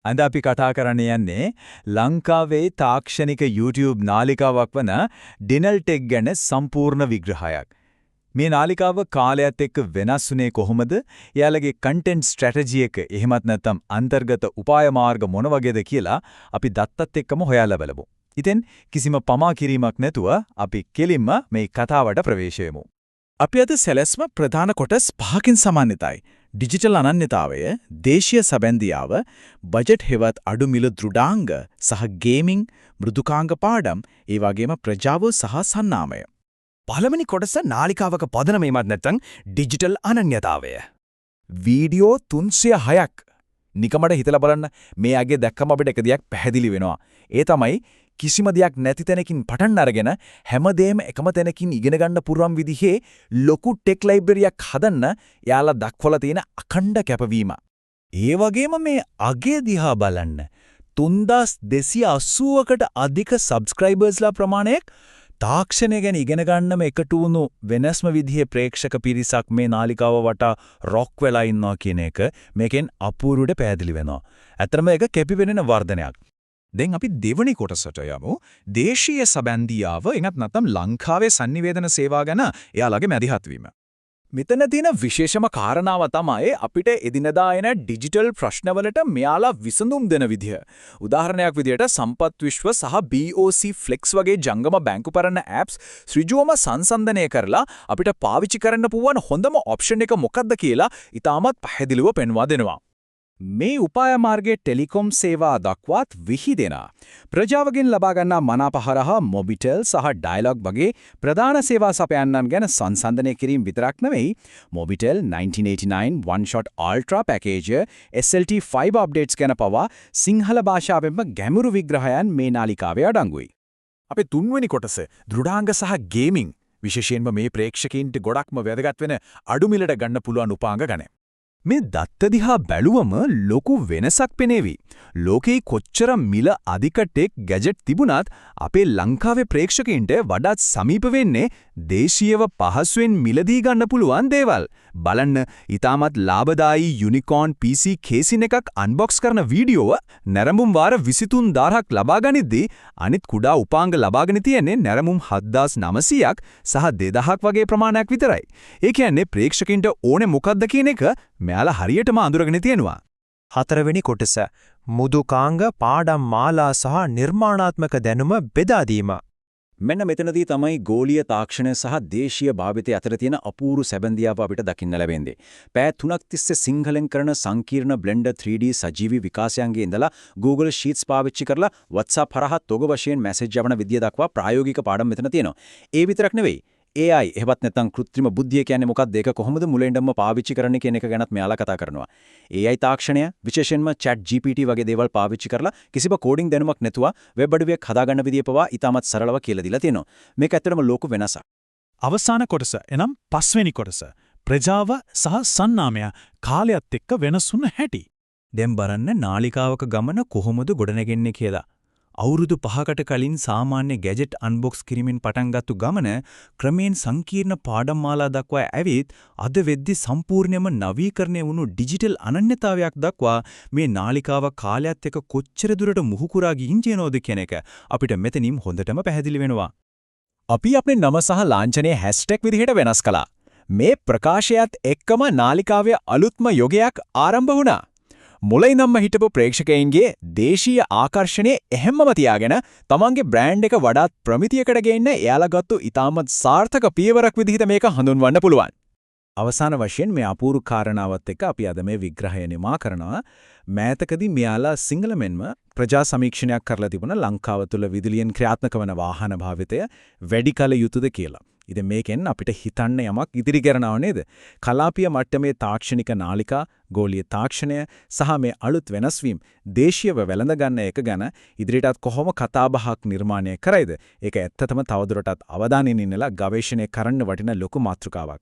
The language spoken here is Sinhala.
අද අපි කතා කරන්න යන්නේ ලංකාවේ තාක්ෂණික YouTube නාලිකාවක් වන ඩිනල් ටෙක් ගැන සම්පූර්ණ විග්‍රහයක්. මේ නාලිකාව කාලයත් එක්ක වෙනස් වුණේ කොහොමද? එයාලගේ කන්ටෙන්ට් ස්ට්‍රැටජි එක එහෙමත් නැත්නම් අන්තර්ගත උපාය මාර්ග මොන වගේද කියලා අපි දත්තත් එක්කම හොයාලා බලමු. ඉතින් කිසිම පමා කිරීමක් නැතුව අපි කෙලින්ම මේ කතාවට ප්‍රවේශ වෙමු. අපි අද සැලැස්ම ප්‍රධාන කොටස් 5කින් සමන්විතයි. ඩිජිටල් අනන්‍යතාවය, දේශීය සැබැඳියාව, බජට් හෙවත් අඩු මිල දෘඩාංග සහ ගේමිං, මෘදුකාංග පාඩම්, ඒ වගේම ප්‍රජාව සහ සන්නාමය. පළවෙනි කොටස නාලිකාවක පදනමේමත් නැත්නම් ඩිජිටල් අනන්‍යතාවය. වීඩියෝ 306ක්. නිකමඩ හිතලා බලන්න මේ අගේ දැක්කම අපිට එක දෙයක් පැහැදිලි වෙනවා. ඒ තමයි කිසිම දෙයක් නැති තැනකින් පටන් අරගෙන හැමදේම එකම තැනකින් ඉගෙන ගන්න පුරුවන් විදිහේ ලොකු ටෙක් ලයිබ්‍රරියක් හදන්න යාලා දක්වලා තියෙන අඛණ්ඩ කැපවීම. ඒ වගේම මේ අගේ දිහා බලන්න 3280කට අධික සබ්ස්ක්‍රයිබර්ස්ලා ප්‍රමාණයක් තාක්ෂණය ගැන ඉගෙන ගන්නම එකතු වුණු වෙනස්ම විදිහේ ප්‍රේක්ෂක පිරිසක් මේ නාලිකාව වටා රොක් වෙලා ඉන්නවා කියන එක මේකෙන් අපූර්වට පැහැදිලි වෙනවා. ඇත්තටම ඒක කැපිපෙනෙන වර්ධනයක්. දැන් අපි දෙවනි කොටසට යමු. දේශීය සැබැඳියාව එනත් නැත්නම් ලංකාවේ sannivedana සේවා ගැන එයාලගේ මැදිහත් වීම. මෙතන තියෙන විශේෂම කාරණාව තමයි අපිට එදිනදා එන ඩිජිටල් ප්‍රශ්නවලට මෙයාලා විසඳුම් දෙන විදිය. උදාහරණයක් විදියට සම්පත් විශ්ව සහ BOC Flex වගේ ජංගම බැංකුපරණ apps ඍජුවම සංසන්දනය කරලා අපිට පාවිච්චි කරන්න පුළුවන් හොඳම ඔප්ෂන් එක මොකක්ද කියලා ඉතාමත් පැහැදිලිව පෙන්වා දෙනවා. මේ උපාය මාර්ගයේ ටෙලිකොම් සේවා දක්වාත් විහිදෙන ප්‍රජාවගෙන් ලබා ගන්නා මනාපහරහා මොබිටෙල් සහ ඩයලොග් වගේ ප්‍රධාන සේවා සපයන්නන් ගැන සංසන්දනය කිරීම විතරක් නෙවෙයි Mobitel 1989 one shot ultra package SLT fiber updates ගැන පවා සිංහල භාෂාවෙන්ම ගැඹුරු විග්‍රහයන් මේ නාලිකාවේ අඩංගුයි. අපේ තුන්වෙනි කොටස දෘඩාංග සහ ගේමිං විශේෂයෙන්ම මේ ප්‍රේක්ෂකයින්ට ගොඩක්ම වැදගත් වෙන අඩු මිලට ගන්න පුළුවන් උපාංග ගැන. මේ දත්ත දිහා බැලුවම ලොකු වෙනසක් පෙනේවි. ලෝකේ කොච්චර මිල අධික ටෙක් ගැජට් තිබුණත් අපේ ලංකාවේ ප්‍රේක්ෂකයින්ට වඩාත් සමීප වෙන්නේ දේශීයව පහසුවෙන් මිලදී ගන්න පුළුවන් දේවල්. බලන්න, ඊටමත් ලාභදායී යුනිකෝන් PC කේසින් එකක් අන්බොක්ස් කරන වීඩියෝව නැරඹුම් වාර 23000ක් ලබා ගනිද්දී අනිත් කුඩා උපාංග ලබාගෙන තියෙන්නේ නැරඹුම් 7900ක් සහ 2000ක් වගේ ප්‍රමාණයක් විතරයි. ඒ කියන්නේ ප්‍රේක්ෂකින්ට ඕනේ මොකක්ද කියන එක මෙයාලා හරියටම අඳුරගෙන තියෙනවා. හතරවෙනි කොටස මුදුකාංග පාඩම් මාලා සහ නිර්මාණාත්මක දැනුම බෙදා දීම. මෙන්න මෙතනදී තමයි ගෝලීය තාක්ෂණය සහ දේශීය භාවිතය අතර තියෙන අපූර්ව සැබඳියාව අපිට දකින්න ලැබෙන්නේ. පැය 3ක් තිස්සේ සිංහලෙන් කරන සංකීර්ණ Blender 3D සජීවී විකාශයන්ගේ ඉඳලා Google Sheets පාවිච්චි කරලා WhatsApp හරහා තොග වශයෙන් මැසේජ් යවන විදිය දක්වා ප්‍රායෝගික පාඩම් මෙතන තියෙනවා. ඒ විතරක් නෙවෙයි. AI එහෙවත් නැත්නම් කෘත්‍රිම බුද්ධිය කියන්නේ මොකක්ද? ඒක කොහොමද මුලින්දම පාවිච්චි කරන්නේ කියන එක ගැනත් මෙයාලා කතා කරනවා. AI තාක්ෂණය විශේෂයෙන්ම ChatGPT වගේ දේවල් පාවිච්චි කරලා කිසිම කෝඩින් දැනුමක් නැතුව වෙබ් අඩවියක් හදාගන්න විදිය පවා ඉතාමත් සරලව කියලා දීලා තියෙනවා. මේක ඇත්තටම ලෝක වෙනසක්. අවසාන කොටස එනම් පස්වෙනි කොටස ප්‍රජාව සහ සන්නාමය කාලයත් එක්ක වෙනස් වුණ හැටි. දැන් බලන්න නාලිකාවක ගමන කොහොමද ගොඩනැගෙන්නේ කියලා. අවුරුදු 5කට කලින් සාමාන්‍ය ගැජට් අන්බොක්ස් කිරීමෙන් පටන් ගත්තු ගමන ක්‍රමයෙන් සංකීර්ණ පාඩම් මාලා දක්වා ඇවිත් අද වෙද්දි සම්පූර්ණයෙන්ම නවීකරණය වුණු ඩිජිටල් අනන්‍යතාවයක් දක්වා මේ නාලිකාව කාලයත් එක්ක කොච්චර දුරට මුහුකුරා ගිහින් තියෙනවද කියන එක අපිට මෙතනින් හොඳටම පැහැදිලි වෙනවා. අපි අපේ නම සහ ලාංඡනයේ හැෂ්ටැග් විදිහට වෙනස් කළා. මේ ප්‍රකාශයත් එක්කම නාලිකාවේ අලුත්ම යුගයක් ආරම්භ වුණා. මුලින්ම හිටපු ප්‍රේක්ෂකයින්ගේ දේශීය ආකර්ෂණය එහෙම්මම තියාගෙන තමන්ගේ බ්‍රෑන්ඩ් එක වඩාත් ප්‍රමිතියකට ගේන්න එයාලා ගත්තු ඉතාමත් සාර්ථක පියවරක් විදිහට මේක හඳුන්වන්න පුළුවන්. අවසාන වශයෙන් මේ අපූර්ව කාරණාවත් එක්ක අපි අද මේ විග්‍රහය නිමා කරනවා. මෑතකදී මෙයාලා සිංහලෙන්ම ප්‍රජා සමීක්ෂණයක් කරලා තිබුණා ලංකාව තුළ විදුලියෙන් ක්‍රියාත්මක වන වාහන භාවිතය වැඩි කල යුතුද කියලා. ඉතින් මේකෙන් අපිට හිතන්න යමක් ඉදිරි කරනව නේද? කලාපීය මට්ටමේ තාක්ෂණික නාලිකා, ගෝලීය තාක්ෂණය සහ මේ අලුත් වෙනස්වීම් දේශීයව වැළඳ ගන්න එක ගැන ඉදිරියටත් කොහොම කතාබහක් නිර්මාණය කරයිද? ඒක ඇත්තටම තවදුරටත් අවධානයෙන් ඉන්නලා ගවේෂණය කරන්න වටින ලොකු මාතෘකාවක්.